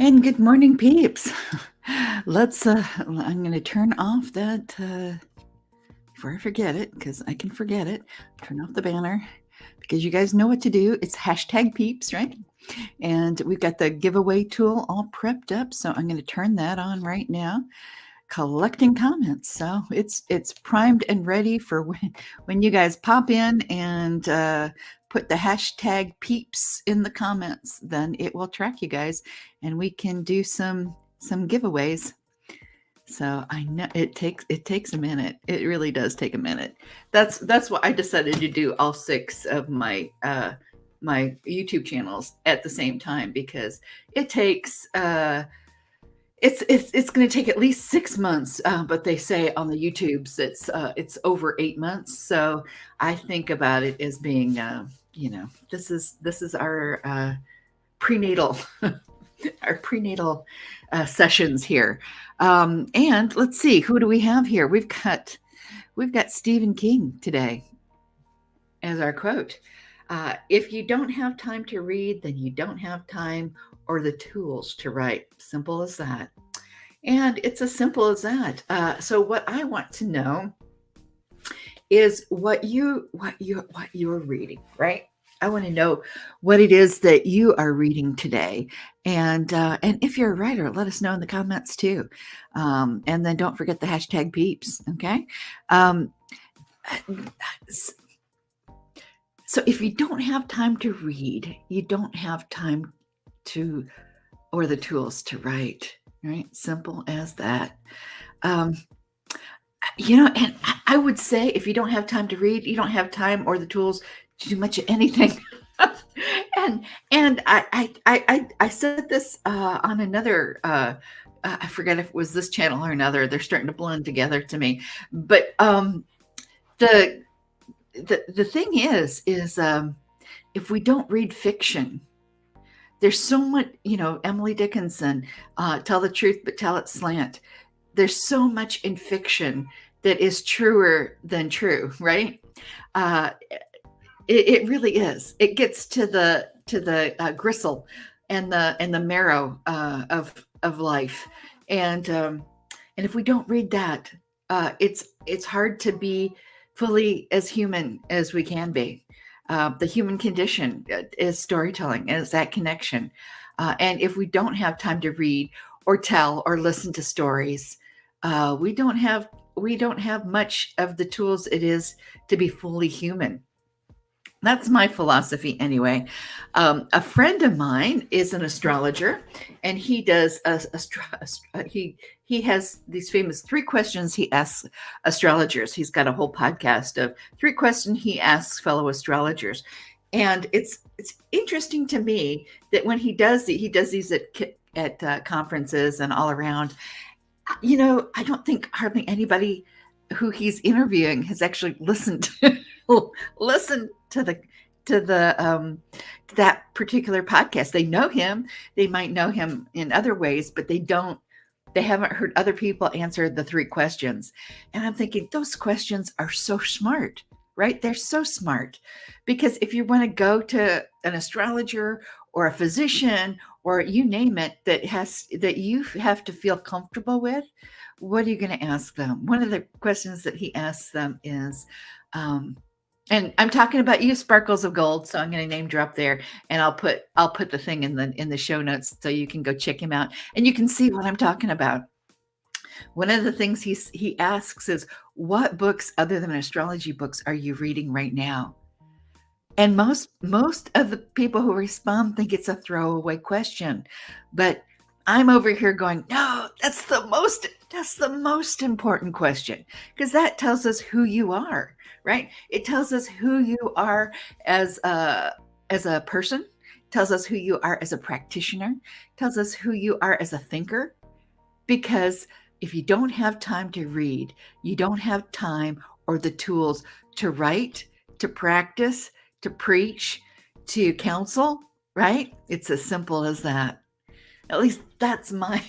And good morning, peeps. I'm going to turn off that, before I forget it, because I can forget it. Turn off the banner because you guys know what to do. It's hashtag peeps, right? And we've got the giveaway tool all prepped up. So I'm going to turn that on right now, collecting comments. So it's primed and ready for when you guys pop in and put the hashtag peeps in the comments. Then it will track you guys, and we can do some giveaways. So I know it takes a minute. It really does take a minute. That's what I decided to do all six of my YouTube channels at the same time, because it takes it's going to take at least 6 months, but they say on the YouTubes it's over 8 months. So I think about it as being, this is our prenatal our prenatal sessions here. And let's see, who do we have here? We've got Stephen King today as our quote. If you don't have time to read, then you don't have time or the tools to write. Simple as that. And it's as simple as that. So what I want to know is what you're reading, right? I want to know what it is that you are reading today, and if you're a writer, let us know in the comments too. And then don't forget the hashtag peeps. Okay. Um, so if you don't have time to read, you don't have time to or the tools to write. Right? Simple as that. Um, and I would say if you don't have time to read, you don't have time or the tools to do much of anything. and I said this on another. I forget if it was this channel or another. They're starting to blend together to me. But the thing is if we don't read fiction, there's so much. Emily Dickinson, tell the truth but tell it slant. There's so much in fiction that is truer than true, right? It really is. It gets to the gristle and the marrow of life, and if we don't read that, it's hard to be fully as human as we can be. The human condition is storytelling, is that connection, and if we don't have time to read or tell or listen to stories, we don't have much of the tools it is to be fully human. That's my philosophy anyway. A friend of mine is an astrologer, and he does he has these famous 3 questions he asks astrologers. He's got a whole podcast of 3 questions he asks fellow astrologers, and it's interesting to me that when he does these at conferences and all around. I don't think hardly anybody who he's interviewing has actually listened to that particular podcast. They know him. They might know him in other ways, but they haven't heard other people answer the 3 questions. And I'm thinking those questions are so smart, right? They're so smart, because if you want to go to an astrologer or a physician or you name it that you have to feel comfortable with, what are you going to ask them? One of the questions that he asks them is, and I'm talking about you, Sparkles of Gold. So I'm going to name drop there, and I'll put the thing in the show notes so you can go check him out and you can see what I'm talking about. One of the things he asks is, what books other than astrology books are you reading right now? And most of the people who respond think it's a throwaway question, but I'm over here going, no, that's the most important question, because that tells us who you are, right? It tells us who you are as a person, tells us who you are as a practitioner, tells us who you are as a thinker. Because if you don't have time to read, you don't have time or the tools to write, to practice, to preach, to counsel, right? It's as simple as that. At least that's my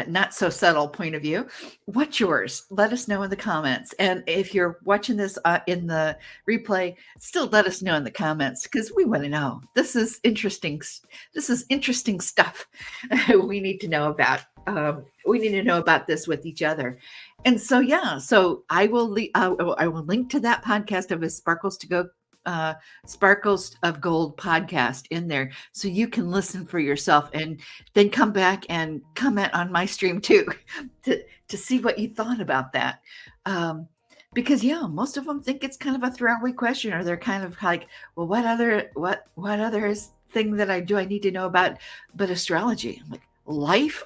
not so subtle point of view. What's yours? Let us know in the comments. And if you're watching this in the replay, still let us know in the comments because we want to know. This is interesting. This is interesting stuff we need to know about. We need to know about this with each other. And so, yeah, so I will link to that podcast of his Sparkles of Gold podcast in there so you can listen for yourself and then come back and comment on my stream too to see what you thought about that. Because yeah, most of them think it's kind of a throwaway question, or they're kind of like, well, what other thing that I need to know about but astrology? I'm like, life?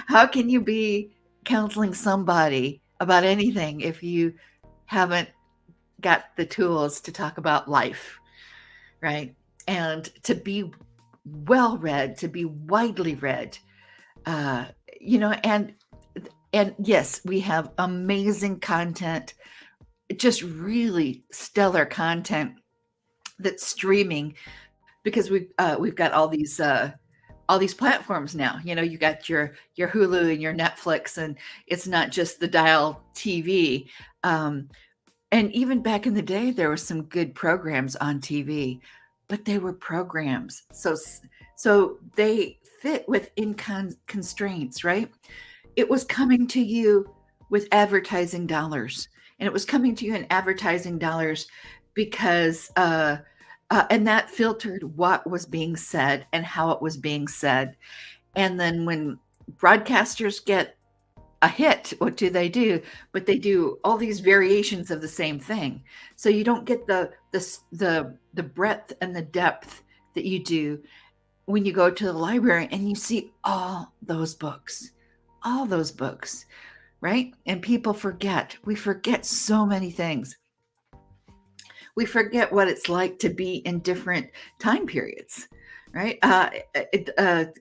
how can you be counseling somebody about anything if you haven't got the tools to talk about life, right? And to be well read, to be widely read, and yes, we have amazing content, just really stellar content that's streaming because we've got all these platforms now. You got your Hulu and your Netflix, and it's not just the dial TV. And even back in the day, there were some good programs on TV, but they were programs. So they fit within constraints, right? It was coming to you with advertising dollars, and it was coming to you in advertising dollars because, and that filtered what was being said and how it was being said. And then when broadcasters get a hit, what do? But they do all these variations of the same thing. So you don't get the breadth and the depth that you do when you go to the library and you see all those books, right? And people forget. We forget so many things. We forget what it's like to be in different time periods. Right.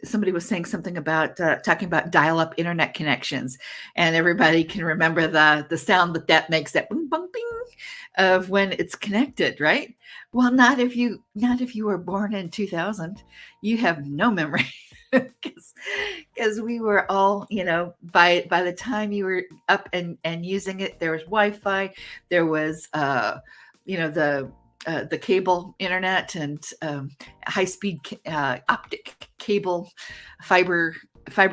Somebody was saying something about talking about dial-up internet connections, and everybody can remember the sound that makes, that boom, boom, bing of when it's connected. Right. Well, not if you were born in 2000. You have no memory because we were all, by the time you were up and using it, there was Wi-Fi, there was the cable internet and high-speed optic cable, fiber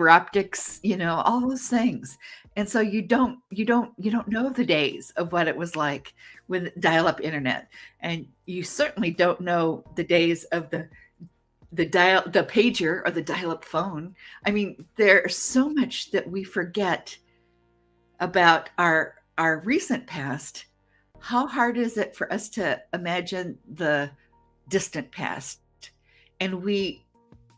optics, all those things. And so you don't know the days of what it was like with dial-up internet, and you certainly don't know the days of the pager or the dial-up phone. I mean, there's so much that we forget about our recent past. How hard is it for us to imagine the distant past? And we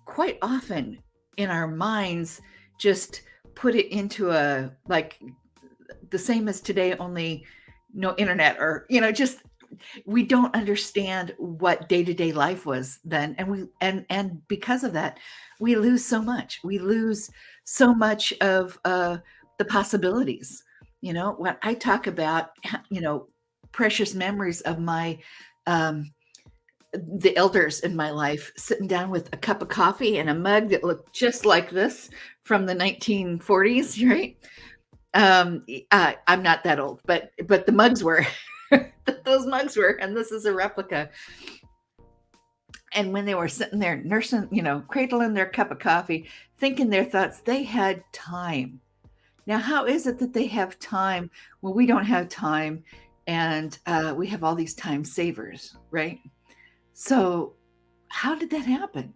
quite often in our minds just put it into a, like, the same as today, only no internet, or, just, we don't understand what day-to-day life was then. And because of that, we lose so much. We lose so much of the possibilities. When I talk about, precious memories of my the elders in my life sitting down with a cup of coffee and a mug that looked just like this from the 1940s, right? I'm not that old, but the mugs were. Those mugs were, and this is a replica. And when they were sitting there nursing, cradling their cup of coffee, thinking their thoughts, they had time. Now, how is it that they have time? Well, we don't have time. And we have all these time savers, right? So how did that happen?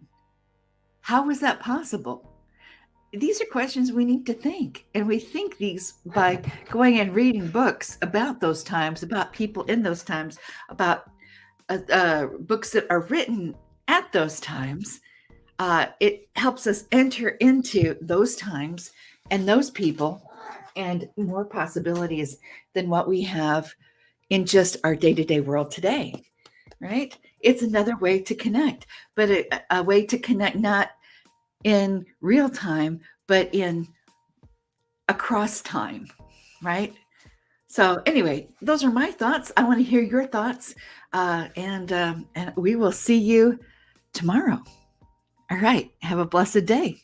How was that possible? These are questions we need to think. And we think these by going and reading books about those times, about people in those times, about books that are written at those times. It helps us enter into those times and those people and more possibilities than what we have in just our day-to-day world today, right? It's another way to connect, but a way to connect not in real time, but in across time, right? So anyway, those are my thoughts. I want to hear your thoughts, and we will see you tomorrow. All right. Have a blessed day.